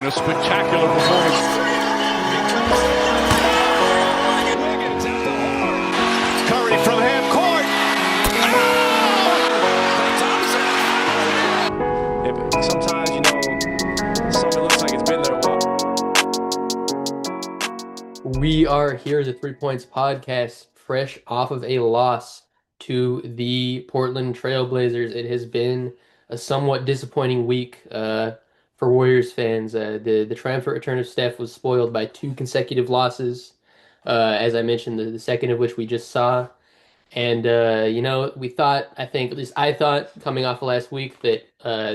A spectacular performance. Curry from half court. Sometimes, something looks like it's been there a while. We are here, the 3 Points Podcast, fresh off of a loss to the Portland Trailblazers. It has been a somewhat disappointing week for Warriors fans. The triumphant return of Steph was spoiled by two consecutive losses, as I mentioned, the second of which we just saw. And we thought, I think, at least I thought, coming off of last week, that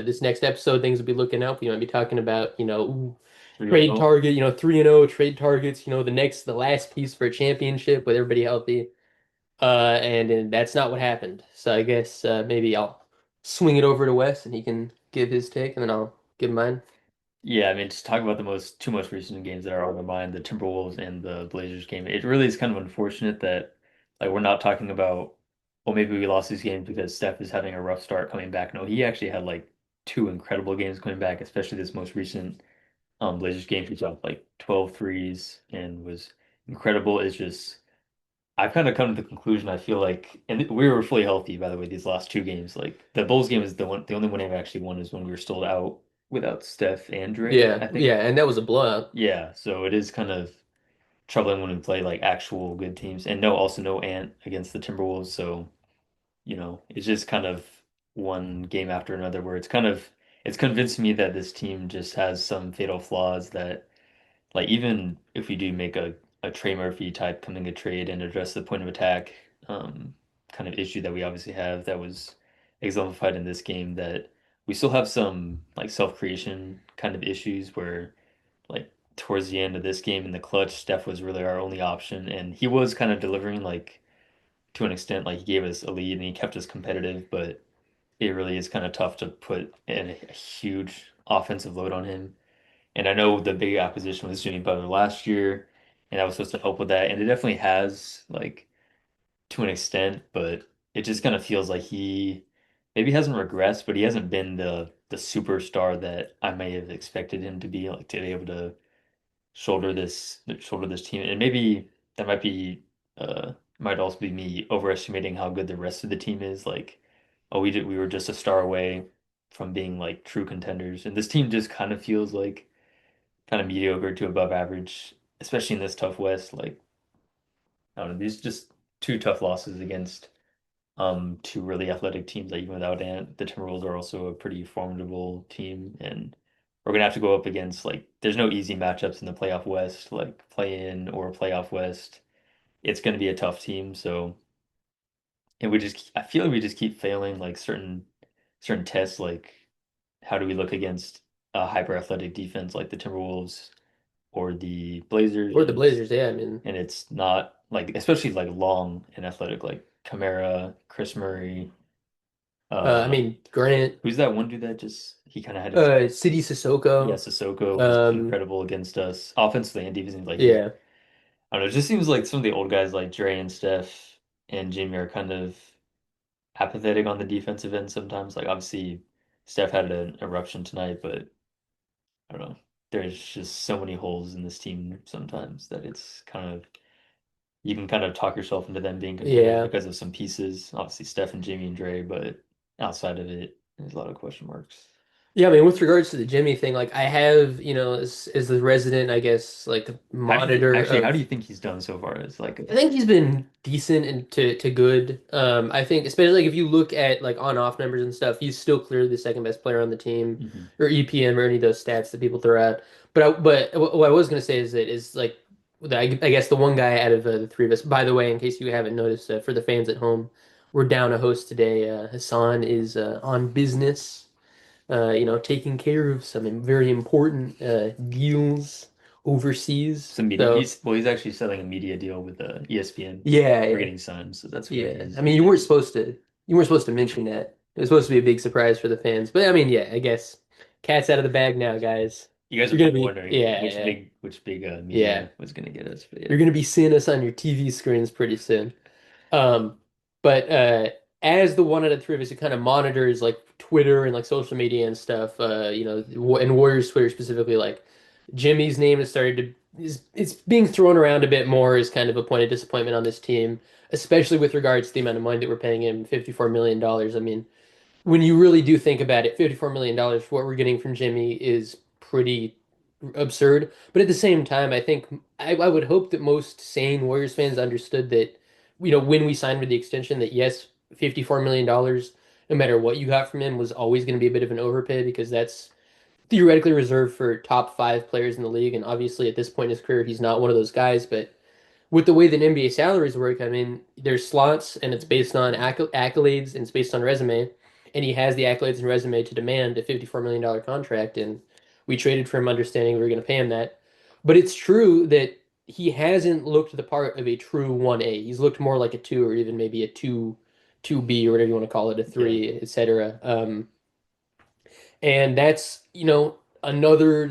this next episode things would be looking up. We might be talking about, ooh, trade 3-0. target, 3-0 trade targets, the last piece for a championship with everybody healthy. And that's not what happened. So I guess maybe I'll swing it over to Wes and he can give his take, and then I'll give mine. Yeah, I mean, just talk about the two most recent games that are on my mind, the Timberwolves and the Blazers game. It really is kind of unfortunate that like we're not talking about, well, maybe we lost these games because Steph is having a rough start coming back. No, he actually had like two incredible games coming back, especially this most recent Blazers game. He dropped like 12 threes and was incredible. It's just I've kind of come to the conclusion. I feel like, and we were fully healthy, by the way, these last two games. Like the Bulls game is the only one I've actually won is when we were still out without Steph and Dre, Yeah, I think. yeah, and that was a blowout. Yeah, so it is kind of troubling when we play like actual good teams. And also no Ant against the Timberwolves. So, it's just kind of one game after another where it's convinced me that this team just has some fatal flaws that like even if we do make a Trey Murphy type coming a trade and address the point of attack kind of issue that we obviously have that was exemplified in this game, that we still have some like self-creation kind of issues where like towards the end of this game in the clutch, Steph was really our only option, and he was kind of delivering like to an extent, like he gave us a lead and he kept us competitive, but it really is kind of tough to put in a huge offensive load on him. And I know the big acquisition was Jimmy Butler last year, and that was supposed to help with that. And it definitely has, like, to an extent, but it just kind of feels like he maybe hasn't regressed, but he hasn't been the superstar that I may have expected him to be, like to be able to shoulder this team. And maybe that might also be me overestimating how good the rest of the team is. Like, oh, we were just a star away from being like true contenders. And this team just kind of feels like kind of mediocre to above average, especially in this tough West. Like, I don't know, these just two tough losses against two really athletic teams. Like even without Ant, the Timberwolves are also a pretty formidable team, and we're gonna have to go up against like there's no easy matchups in the playoff West, like play in or playoff West. It's gonna be a tough team. So, and I feel like we just keep failing like certain tests. Like how do we look against a hyper athletic defense like the Timberwolves or the Blazers, Or the Blazers, yeah, I mean, and it's not like especially like long and athletic like Kamara, Chris Murray. I Uh, mean, Grant, who's that one dude that just he kind of had his City yeah, Sissoko, Sissoko was um, incredible against us offensively and defensively. Like he, yeah. I don't know, it just seems like some of the old guys like Dre and Steph and Jimmy are kind of apathetic on the defensive end sometimes. Like obviously Steph had an eruption tonight, but I don't know. There's just so many holes in this team sometimes that it's kind of you can kind of talk yourself into them being competitive Yeah. because of some pieces. Obviously, Steph and Jamie and Dre, but outside of it, there's a lot of question marks. Yeah, I mean, with regards to the Jimmy thing, like I have, as the resident, I guess, like monitor How do of, you think he's done so far? As like, I think he's been decent and to good. I think especially like if you look at like on off numbers and stuff, he's still clearly the second best player on the team, Mhm. or EPM or any of those stats that people throw out. But what I was gonna say is that is like I guess the one guy out of the three of us. By the way, in case you haven't noticed, for the fans at home, we're down a host today. Hassan is on business, taking care of some very important deals overseas. Some media. So He's actually selling a media deal with ESPN. yeah, We're yeah. getting signed, so that's where Yeah, he's. I mean, you weren't supposed to mention that. It was supposed to be a big surprise for the fans. But I mean, yeah, I guess cat's out of the bag now, guys. You guys are You're gonna probably be, wondering yeah, yeah, which big yeah. media was gonna get us, but You're yeah. gonna be seeing us on your TV screens pretty soon. Um, but as the one out of three of us who kind of monitors like Twitter and like social media and stuff, and Warriors Twitter specifically, like Jimmy's name has started to is it's being thrown around a bit more as kind of a point of disappointment on this team, especially with regards to the amount of money that we're paying him, $54 million dollars. I mean, when you really do think about it, $54 million dollars for what we're getting from Jimmy is pretty absurd. But at the same time, I think I would hope that most sane Warriors fans understood that, when we signed with the extension, that yes, $54 million dollars, no matter what you got from him, was always going to be a bit of an overpay because that's theoretically reserved for top five players in the league. And obviously, at this point in his career, he's not one of those guys. But with the way that NBA salaries work, I mean, there's slots and it's based on accolades and it's based on resume. And he has the accolades and resume to demand a $54 million contract. And we traded for him understanding we were going to pay him that. But it's true that he hasn't looked the part of a true 1A. He's looked more like a 2 or even maybe a 2B or whatever you want to call it, a Yeah. 3, etc. And that's, another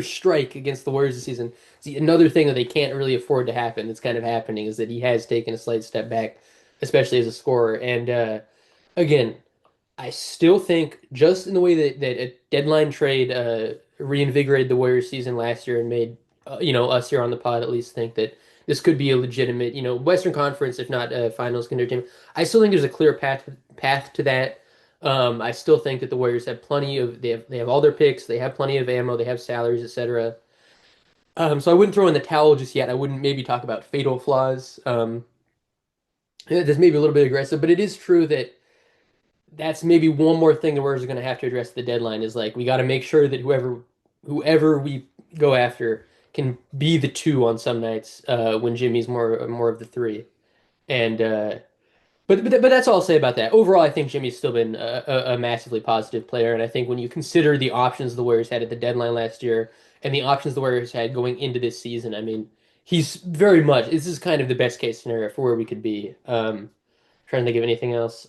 strike against the Warriors this season. See, another thing that they can't really afford to happen that's kind of happening is that he has taken a slight step back, especially as a scorer. And again, I still think just in the way that a deadline trade reinvigorated the Warriors season last year and made us here on the pod at least think that this could be a legitimate Western Conference if not finals contender team. I still think there's a clear path to that. I still think that the Warriors have plenty of they have all their picks, they have plenty of ammo, they have salaries, etc. So I wouldn't throw in the towel just yet. I wouldn't maybe talk about fatal flaws. This may be a little bit aggressive, but it is true that that's maybe one more thing the Warriors are going to have to address at the deadline is like we got to make sure that whoever we go after can be the two on some nights when Jimmy's more of the three. And but that's all I'll say about that. Overall, I think Jimmy's still been a massively positive player, and I think when you consider the options the Warriors had at the deadline last year and the options the Warriors had going into this season, I mean, he's very much this is kind of the best case scenario for where we could be. Trying to think of anything else.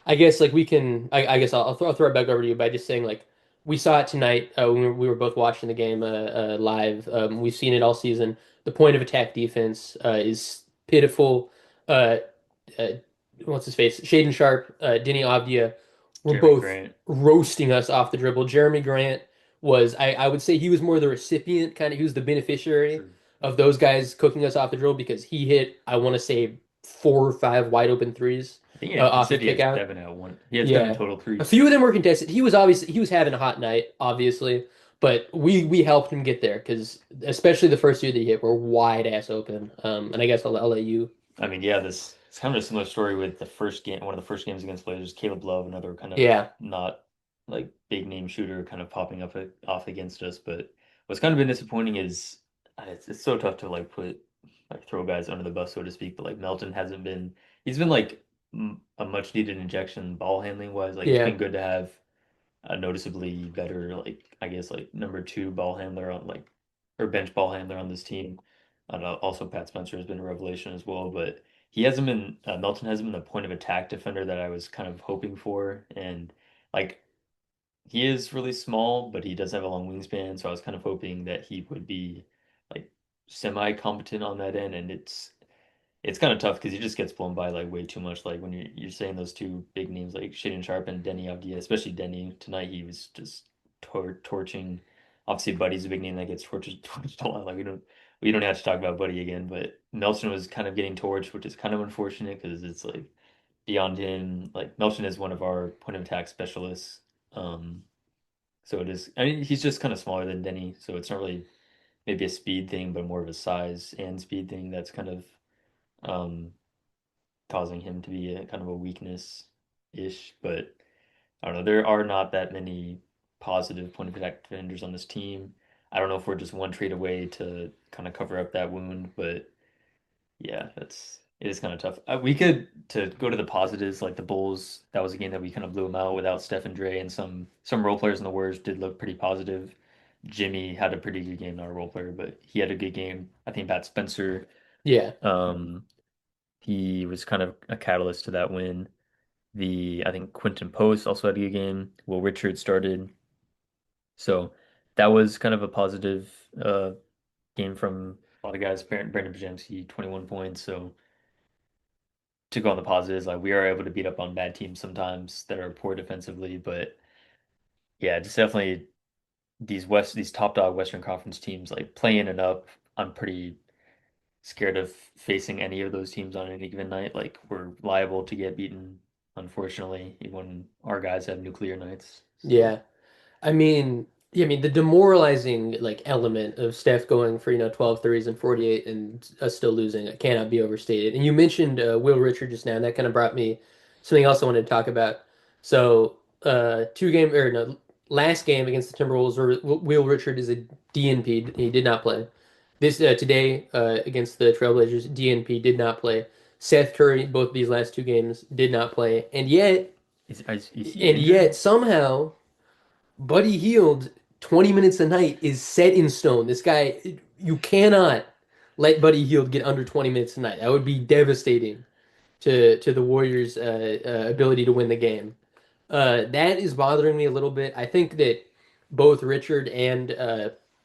I guess like we can. I guess I'll throw it back over to you by just saying like we saw it tonight when we were both watching the game live. We've seen it all season. The point of attack defense is pitiful. Uh, uh, what's his face? Shaden Sharp, Denny Avdia were Jeremy both Grant. roasting us off the dribble. Jeremy Grant was I would say he was more the recipient kind of he was the beneficiary True. of those guys cooking us off the dribble because he hit I want to say 4 or 5 wide open threes I think he off said of he had kick out. seven at one. He had seven Yeah. total A threes. few of them were contested. He was having a hot night, obviously, but we helped him get there because especially the first two that he hit were wide ass open. And I guess I'll let you. I mean, yeah, this it's kind of a similar story with the first game, one of the first games against Blazers, Caleb Love, another kind of Yeah. not like big name shooter, kind of popping up off against us. But what's kind of been disappointing is it's so tough to like put like throw guys under the bus, so to speak. But like Melton hasn't been, he's been like a much needed injection ball handling wise. Like it's Yeah. been good to have a noticeably better, like I guess like number two ball handler on like or bench ball handler on this team. Also, Pat Spencer has been a revelation as well, but he hasn't been Melton hasn't been the point of attack defender that I was kind of hoping for, and like he is really small, but he does have a long wingspan, so I was kind of hoping that he would be like semi competent on that end, and it's kind of tough because he just gets blown by like way too much. Like when you're saying those two big names like Shaden Sharp and Denny Avdia, especially Denny tonight, he was just torching. Obviously, Buddy's a big name that gets torched a lot. Like we don't have to talk about Buddy again, but Melton was kind of getting torched, which is kind of unfortunate because it's like beyond him. Like Melton is one of our point of attack specialists. Um, so it is. I mean, he's just kind of smaller than Denny, so it's not really maybe a speed thing, but more of a size and speed thing that's kind of um causing him to be a kind of a weakness ish. But I don't know. There are not that many positive point of attack defenders on this team. I don't know if we're just one trade away to kind of cover up that wound, but yeah, it is kind of tough. We could to go to the positives, like the Bulls. That was a game that we kind of blew them out without Steph and Dre, and some role players in the Warriors did look pretty positive. Jimmy had a pretty good game, not a role player, but he had a good game. I think Pat Spencer, Yeah. um, he was kind of a catalyst to that win. I think Quinton Post also had a good game. Will Richard started. So that was kind of a positive game from a lot of guys. Brandon Bajemski, 21 points. So to go on the positives, like we are able to beat up on bad teams sometimes that are poor defensively, but yeah, just definitely these top dog Western Conference teams like playing it up. I'm pretty scared of facing any of those teams on any given night. Like we're liable to get beaten, unfortunately, even when our guys have nuclear nights. So Yeah. I mean, the demoralizing like element of Steph going for, 12 threes and 48 and us still losing, it cannot be overstated. And you mentioned Will Richard just now, and that kind of brought me something else I wanted to talk about. So, two game or no, last game against the Timberwolves, Will Richard is a DNP. He did not play. This today against the Trailblazers, DNP did not play. Seth Curry, both of these last two games, did not play, is he and yet injured? somehow. Buddy Hield, 20 minutes a night is set in stone. This guy, you cannot let Buddy Hield get under 20 minutes a night. That would be devastating to the Warriors' ability to win the game. That is bothering me a little bit. I think that both Richard and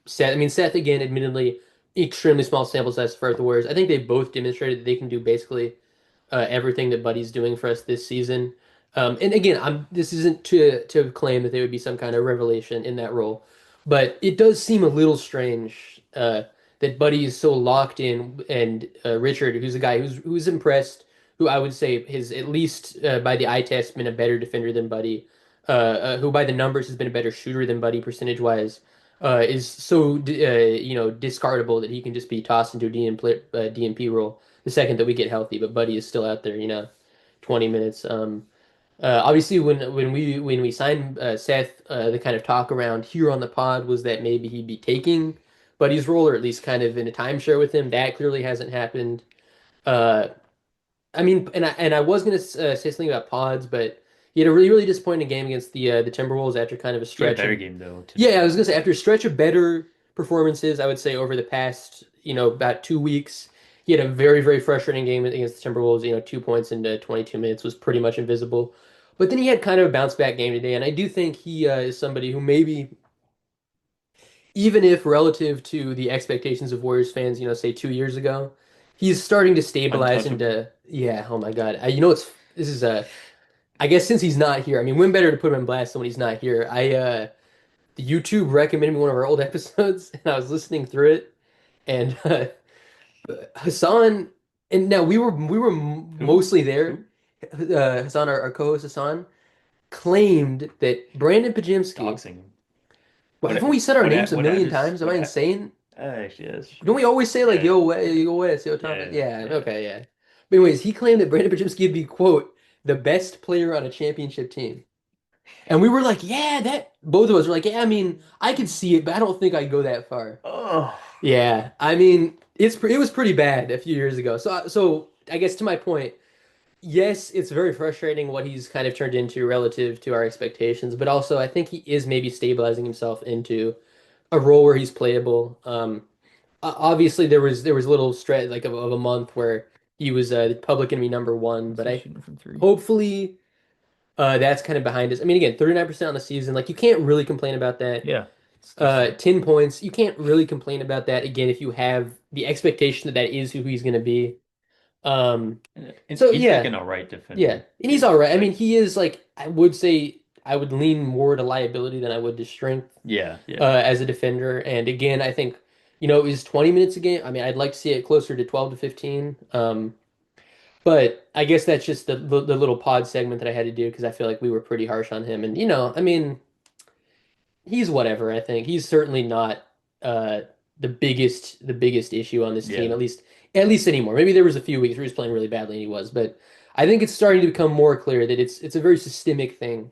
Seth, I mean, Seth, again, admittedly, extremely small sample size for the Warriors. I think they both demonstrated that they can do basically everything that Buddy's doing for us this season. And again, this isn't to claim that they would be some kind of revelation in that role, but it does seem a little strange that Buddy is so locked in, and Richard, who's a guy who's impressed, who I would say has at least by the eye test been a better defender than Buddy, who by the numbers has been a better shooter than Buddy percentage wise. Is so discardable that he can just be tossed into a DNP role the second that we get healthy. But Buddy is still out there, 20 minutes. Obviously, when we signed Seth, the kind of talk around here on the pod was that maybe he'd be taking Buddy's role, or at least kind of in a timeshare with him. That clearly hasn't happened. Uh, I mean, and I was gonna say something about Pods, but he had a really disappointing game against the Timberwolves after kind of a He had a stretch better of game though yeah, I today. was gonna say after a stretch of better performances, I would say over the past, about 2 weeks, he had a very frustrating game against the Timberwolves. 2 points into 22 minutes was pretty much invisible. But then he had kind of a bounce back game today, and I do think he is somebody who maybe, even if relative to the expectations of Warriors fans, say 2 years ago, he's starting to stabilize Untouchable. into yeah. Oh my God, it's this is a I guess since he's not here, I mean, when better to put him in blast than when he's not here? The YouTube recommended me one of our old episodes, and I was listening through it, and Hassan, and now we were Who? mostly there. Who? Hassan, our co-host Hassan, claimed that Brandon Pajimski. Doxing. Well, haven't we said our names a What million address? times? Am I insane? Actually, that's Don't true. we always say like Yeah, yo West, yo Thomas? yeah, Yeah, yeah. okay, yeah. But anyways, he claimed that Brandon Pajimski would be quote the best player on a championship team. And we were like, yeah, that both of us were like, yeah, I mean, I could see it, but I don't think I'd go that far. Oh, Yeah, I mean, it was pretty bad a few years ago. So I guess to my point, yes, it's very frustrating what he's kind of turned into relative to our expectations, but also I think he is maybe stabilizing himself into a role where he's playable. Obviously there was a little stretch like of a month where he was the public enemy number one, what's but he I shooting from three? hopefully that's kind of behind us. I mean, again, 39% on the season, like you can't really complain about that. Yeah, it's decent. 10 points. You can't really complain about that again if you have the expectation that that is who he's going to be. Um, And so he's like yeah, an alright yeah, defender and he's too. all right. I mean, Like, he is like I would say I would lean more to liability than I would to strength yeah, yeah, as a defender. And again, I think is 20 minutes a game. I mean, I'd like to see it closer to 12 to 15. But I guess that's just the little pod segment that I had to do because I feel like we were pretty harsh on him. And I mean he's whatever, I think. He's certainly not uh the biggest issue on this team, yeah, at least anymore. Maybe there was a few weeks where he was playing really badly and he was, but I think it's starting to become more clear that it's a very systemic thing.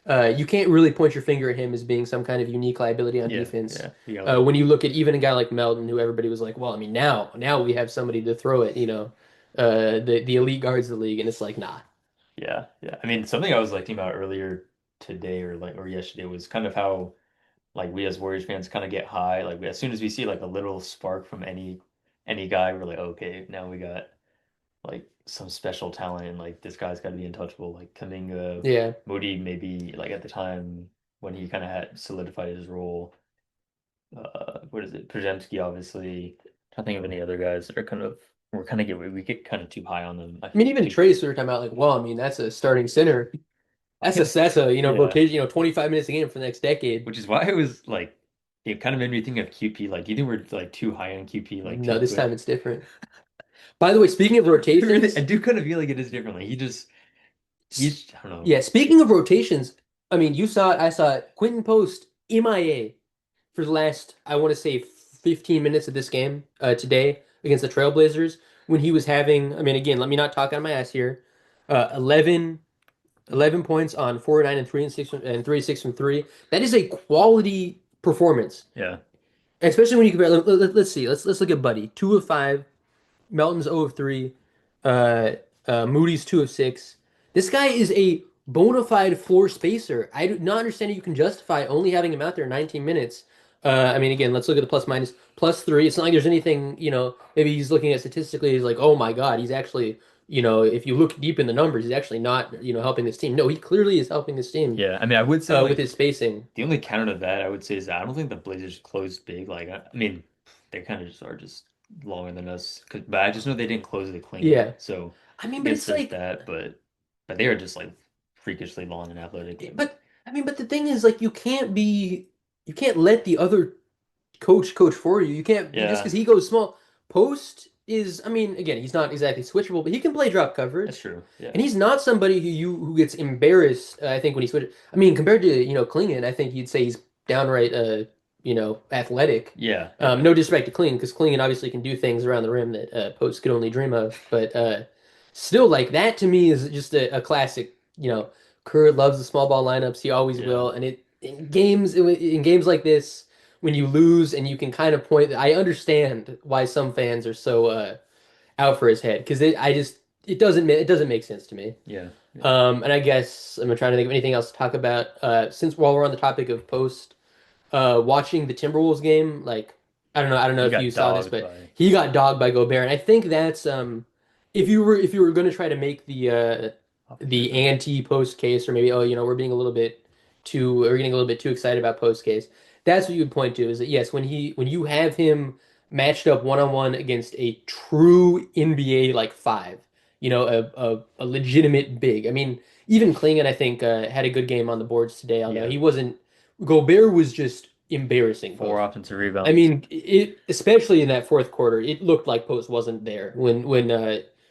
You can't really point your finger at him as being some kind of unique liability on yeah, defense. yeah. You got like, When you look at even a guy like Melton, who everybody was like, well, I mean, now we have somebody to throw it, the elite guards of the league, and it's like, nah. yeah, yeah. I mean, something I was like thinking about earlier today or yesterday was kind of how like we as Warriors fans kind of get high. Like as soon as we see like a little spark from any guy, we're like, okay, now we got like some special talent and like this guy's got to be untouchable. Like Kaminga, Yeah. Moody, maybe like at the time when he kind of had solidified his role. What is it? Przemski, obviously. I can't think of any other guys that are kind of. we get kind of too high on them. I mean, even Think, Trace, we were talking about like, well, I mean, that's a starting center. That's a yeah, rotation, 25 minutes a game for the next decade. which is why it was like it kind of made me think of QP. Like, do you think we're like too high on QP like No, too this time quick? it's different. By the way, speaking of Really, I rotations, do kind of feel like it is differently. s- He's I don't know. yeah, speaking of rotations, I mean, you saw it, I saw it. Quentin Post, MIA for the last, I want to say 15 minutes of this game today against the Trailblazers when he was having, I mean, again, let me not talk out of my ass here. 11 points on 4 9 and 3 and 6 and 3 6 from 3. That is a quality performance. Yeah, Especially when you compare, let's see. Let's look at Buddy. 2 of 5, Melton's 0 of 3, uh, Moody's 2 of 6. This guy is a bona fide floor spacer. I do not understand how you can justify only having him out there 19 minutes. I mean, again, let's look at the plus minus. Plus 3. It's not like there's anything, maybe he's looking at statistically, he's like, oh my God, he's actually, if you look deep in the numbers, he's actually not, helping this team. No, he clearly is helping this team yeah. I mean, I would say with like his spacing. the only counter to that I would say is that I don't think the Blazers closed big. Like, I mean, they kind of just are just longer than us. But I just know they didn't close the clean. Yeah. So I mean, I but guess it's there's like, that. But they are just like freakishly long and athletic. And but I mean, but the thing is, like, you can't let the other coach for you. You can't just yeah, because he goes small. Post is, I mean, again, he's not exactly switchable, but he can play drop that's coverage, true. Yeah, and he's not somebody who gets embarrassed. I think when he switches, I mean, compared to Klingon, I think you'd say he's downright athletic. yeah, yeah. No disrespect to Klingon, because Klingon obviously can do things around the rim that Post could only dream of, but still, like that to me is just a classic. Kerr loves the small ball lineups. He always Yeah. will, and it in games like this when you lose and you can kind of point. I understand why some fans are so out for his head because it doesn't make sense to me. Yeah, yeah. And I guess I'm trying to think of anything else to talk about. Since while we're on the topic of Post, watching the Timberwolves game, like I don't know He if you got saw this, dogged but by he got dogged by Gobert, and I think that's if you were going to try to make offensive the rebound. anti-Post case, or maybe we're being a little bit we're getting a little bit too excited about Post case. That's what you would point to is that yes, when you have him matched up one on one against a true NBA like five, a legitimate big. I mean, even Klingon I think had a good game on the boards today. Although Yeah, he wasn't. Gobert was just embarrassing four Post. offensive I rebounds. mean, it especially in that fourth quarter, it looked like Post wasn't there when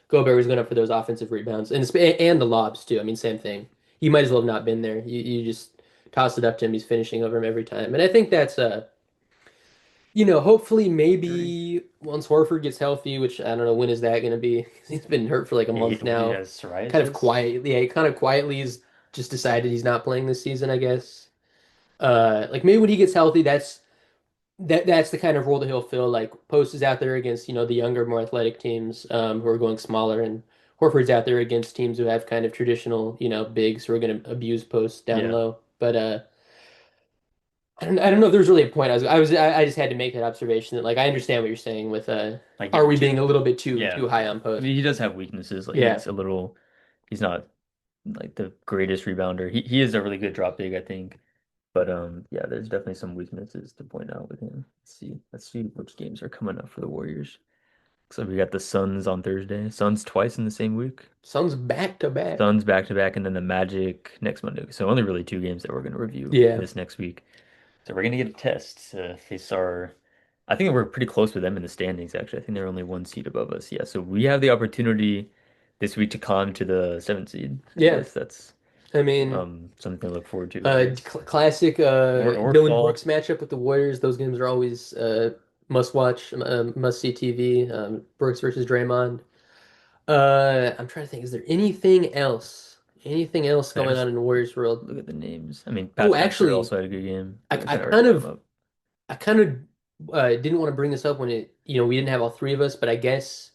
Gobert was going up for those offensive rebounds and the lobs too. I mean, same thing. He might as well have not been there. You just toss it up to him. He's finishing over him every time, and I think that's hopefully Dirty. maybe once Horford gets healthy, which I don't know when is that going to be. He's been hurt for like a Yeah, month he now. has psoriasis. He kind of quietly has just decided he's not playing this season, I guess. Like maybe when he gets healthy, that's the kind of role that he'll fill. Like Post is out there against, the younger, more athletic teams who are going smaller, and Horford's out there against teams who have kind of traditional, bigs who are going to abuse Post down Yeah, low. But I don't know if there's really a point. I just had to make that observation that like I understand what you're saying with like are we being a too. little bit too Yeah, too high on I Post? mean he does have weaknesses. Like Yeah. he's a little. He's not like the greatest rebounder. He is a really good drop big, I think. But yeah, there's definitely some weaknesses to point out with him. Let's see which games are coming up for the Warriors. So we got the Suns on Thursday. Suns twice in the same week. Suns back to back. Suns back to back, and then the Magic next Monday. So only really two games that we're going to review Yeah. this next week. So we're going to get a test to face our. I think we're pretty close with them in the standings. Actually, I think they're only one seed above us. Yeah, so we have the opportunity this week to climb to the seventh seed. I Yeah. guess that's I mean, something to look forward to. I guess classic or Dylan Brooks fall. matchup with the Warriors. Those games are always must watch, must see TV. Brooks versus Draymond. I'm trying to think. Is there anything else? Anything else I going on just in the Warriors world? look at the names. I mean, Oh, Pat Spencer actually, also had a good game. I, We I kind of already kind brought him of, up. I kind of didn't want to bring this up when we didn't have all three of us, but I guess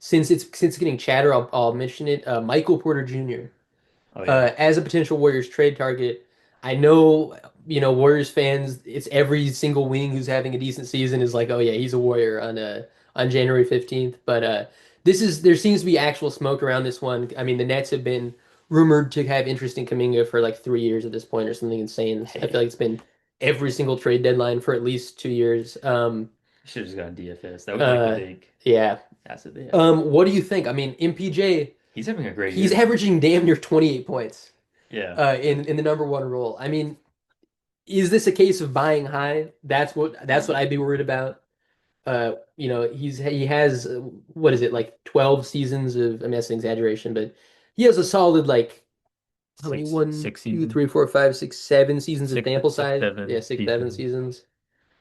since it's getting chatter, I'll mention it. Michael Porter Jr. Oh yeah. As a potential Warriors trade target. I know, Warriors fans, it's every single wing who's having a decent season is like, oh yeah, he's a Warrior on January 15th. But there seems to be actual smoke around this one. I mean, the Nets have been rumored to have interest in Kuminga for like 3 years at this point or something insane. I feel like it's been every single trade deadline for at least 2 years. Should have just gotten DFS. That was like the Uh, big. yeah. asset they have. What do you think? I mean, MPJ, He's having a great he's year. averaging damn near 28 points Yeah. in the number one role. I mean, is this a case of buying high? That's what I'd be worried about. He has what is it like 12 seasons of, I mean that's an exaggeration, but he has a solid like how many one, Six two, seasons. three, four, five, six, 7 seasons of Six sample six size. Yeah, seven 6, 7 seasons. seasons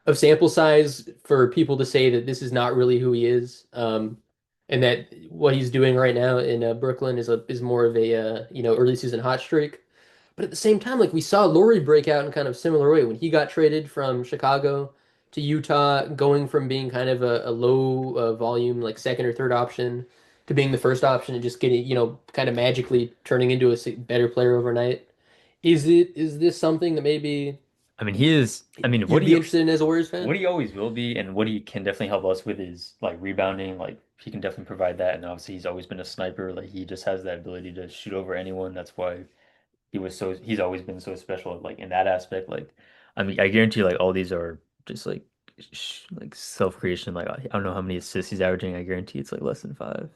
of sample size for people to say that this is not really who he is. And that what he's doing right now in Brooklyn is more of a early season hot streak. But at the same time, like we saw Laurie break out in kind of similar way when he got traded from Chicago to Utah, going from being kind of a low volume like second or third option to being the first option and just getting kind of magically turning into a better player overnight. Is this something that maybe I mean, he is. I mean, you'd be interested in as a Warriors what fan? he always will be, and what he can definitely help us with is like rebounding. Like he can definitely provide that, and obviously he's always been a sniper. Like he just has that ability to shoot over anyone. That's why he's always been so special. Like in that aspect. Like I mean, I guarantee like all these are just like self creation. Like I don't know how many assists he's averaging. I guarantee it's like less than five.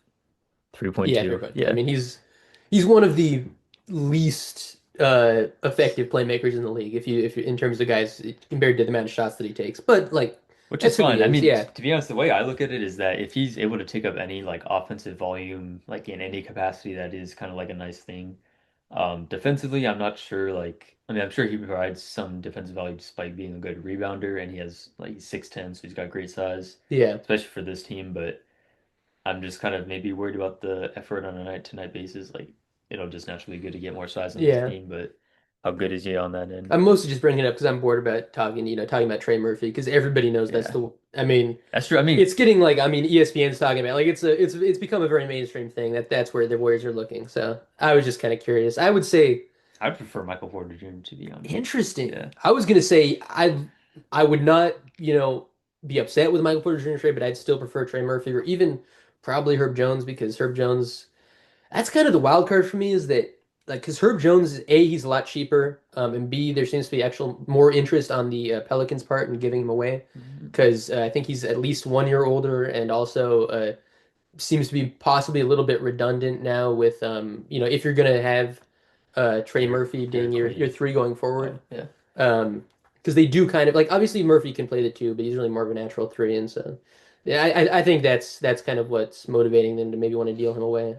Yeah, fair 3.2. point. I Yeah. mean, he's one of the least effective playmakers in the league if you in terms of guys compared to the amount of shots that he takes. But like Which is that's who he fine. I is. mean, Yeah. to be honest, the way I look at it is that if he's able to take up any like offensive volume, like in any capacity, that is kind of like a nice thing. Defensively, I'm not sure. Like, I mean, I'm sure he provides some defensive value despite being a good rebounder, and he has like he's 6'10", so he's got great size, Yeah. especially for this team. But I'm just kind of maybe worried about the effort on a night-to-night basis. Like, it'll just naturally be good to get more size on this Yeah. team, but how good is he on that end? I'm mostly just bringing it up because I'm bored about talking about Trey Murphy because everybody knows that's Yeah, the. I mean, that's true. I mean, it's getting like ESPN's talking about like it's become a very mainstream thing that's where the Warriors are looking. So I was just kind of curious. I would say I'd prefer Michael Porter Jr. to be honest. interesting. Yeah. I was gonna say I would not be upset with Michael Porter Jr. trade, but I'd still prefer Trey Murphy or even probably Herb Jones because Herb Jones. That's kind of the wild card for me is that like because Herb Jones is A, he's a lot cheaper, and B, there seems to be actual more interest on the Pelicans part in giving him away Mhm. because I think he's at least 1 year older and also seems to be possibly a little bit redundant now with if you're gonna have Trey Murphy being your Directly. three going forward, Oh, yeah. because they do kind of like obviously Murphy can play the two, but he's really more of a natural three, and so yeah, I think that's kind of what's motivating them to maybe want to deal him away.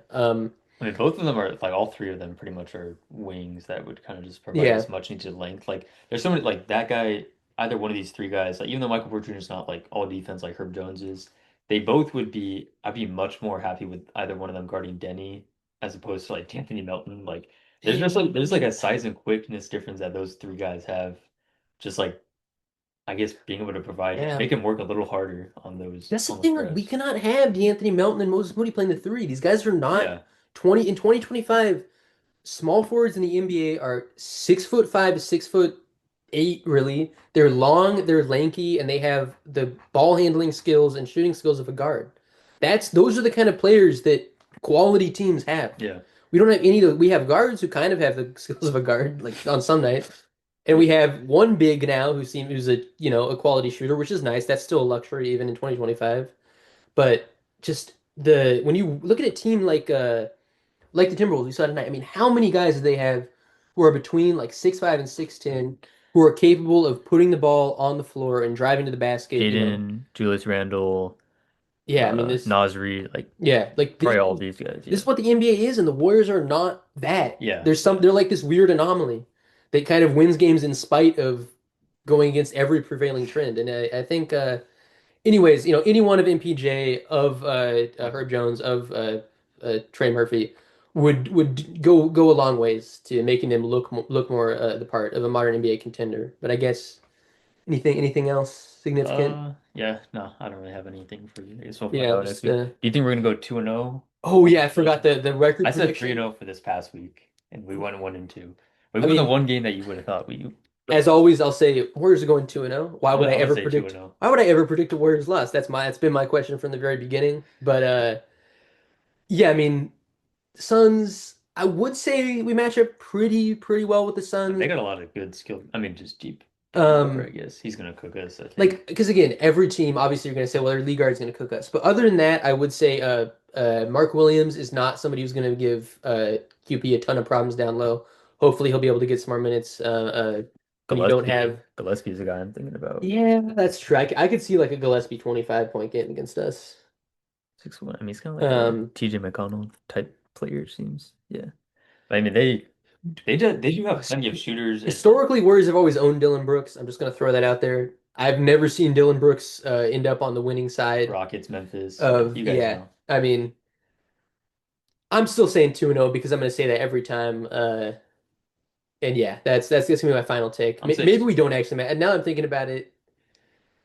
I mean, both of them are like all three of them pretty much are wings that would kind of just provide Yeah. us much needed length. Like, there's so many like that guy, either one of these three guys. Like, even though Michael Porter Jr. is not like all defense like Herb Jones is, they both would be. I'd be much more happy with either one of them guarding Denny as opposed to like Anthony Melton. Like, there's like a size and quickness difference that those three guys have. Just like I guess being able to provide Yeah. make him work a little harder on That's the on those thing. Like, we press. cannot have DeAnthony Melton and Moses Moody playing the three. These guys are not Yeah, 2025. Small forwards in the NBA are 6'5" to 6'8", really. They're long, they're lanky, and they have the ball handling skills and shooting skills of a guard. Those are the kind of players that quality teams have. yeah. We don't have any of the, we have guards who kind of have the skills of a guard, like on some nights. And we have one big now who's a a quality shooter, which is nice. That's still a luxury even in 2025. But just the when you look at a team like the Timberwolves we saw tonight, I mean, how many guys do they have who are between like 6'5" and 6'10" who are capable of putting the ball on the floor and driving to the basket, Aiden, Julius Randle, Yeah, I mean Nasri, like yeah, like probably all these guys. this Yeah, is what the NBA is, and the Warriors are not that. yeah, They're like this weird anomaly that kind of wins games in spite of going against every prevailing trend. And I think anyways, any one of MPJ, of Herb Jones, of Trey Murphy would go a long ways to making them look more the part of a modern NBA contender. But I guess anything else significant? yeah. No, I don't really have anything for you. I guess we'll find Yeah, out next just week. Do you think we're gonna go 2-0? oh yeah, I forgot the record I said 3 prediction. zero for this past week, and we won 1-2. But I it was the mean, one game that you would have thought we. as always, I'll say Warriors are going 2-0. Why would I I'm gonna ever say 2 predict? zero. Why would I ever predict a Warriors loss? That's been my question from the very beginning. But yeah, I mean, Suns. I would say we match up pretty well with the They Suns. got a lot of good skill. I mean, just deep. mediocre, I Um, guess. He's gonna cook us, I think. like because again, every team obviously you're gonna say, well, their league guard's gonna cook us. But other than that, I would say Mark Williams is not somebody who's gonna give QP a ton of problems down low. Hopefully he'll be able to get some more minutes when you don't have. Gillespie's the guy I'm thinking about. Yeah, that's true. I could see like a Gillespie 25-point game against us. 6'1". I mean, he's kind of like a Um, TJ McConnell type player, it seems. Yeah. I mean, they do have plenty of shooters. Historically, Warriors have always owned Dylan Brooks. I'm just gonna throw that out there. I've never seen Dylan Brooks end up on the winning side Rockets, Memphis. Yeah, of you guys yeah. know. I mean, I'm still saying 2-0 because I'm gonna say that every time. And yeah, that's gonna be my final take. I'm Maybe six. we don't actually. And now I'm thinking about it.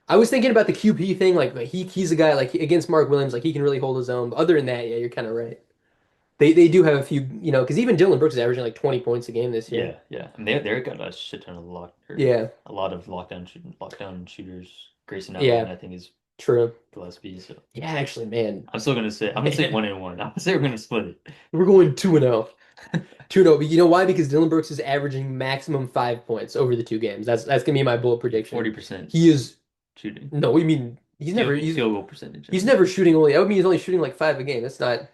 I was thinking about the QP thing. Like he's a guy like against Mark Williams, like he can really hold his own. But other than that, yeah, you're kind of right. They do have a few, because even Dylan Brooks is averaging like 20 points a game this year. Yeah, yeah. And they're got a shit ton of Yeah, a lot of lockdown shooters. Grayson Allen, yeah, I think, is true. Gillespie. So Yeah, actually, man, I'm gonna say 1-1. I'm gonna say we're gonna split it. we're going 2-0. 2-0. But you know why? Because Dylan Brooks is averaging maximum 5 points over the two games. That's gonna be my bold prediction. 40% He is shooting. no, we mean Field goal percentage. he's never shooting only. I would mean he's only shooting like five a game. That's not.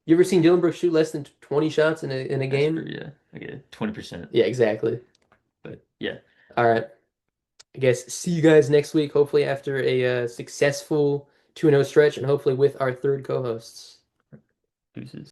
You ever seen Dylan Brooks shoot less than 20 shots in a That's true, game? yeah. Okay, 20%. Yeah, exactly. But yeah, All right. I guess see you guys next week. Hopefully after a successful 2-0 stretch, and hopefully with our third co-hosts. deuces.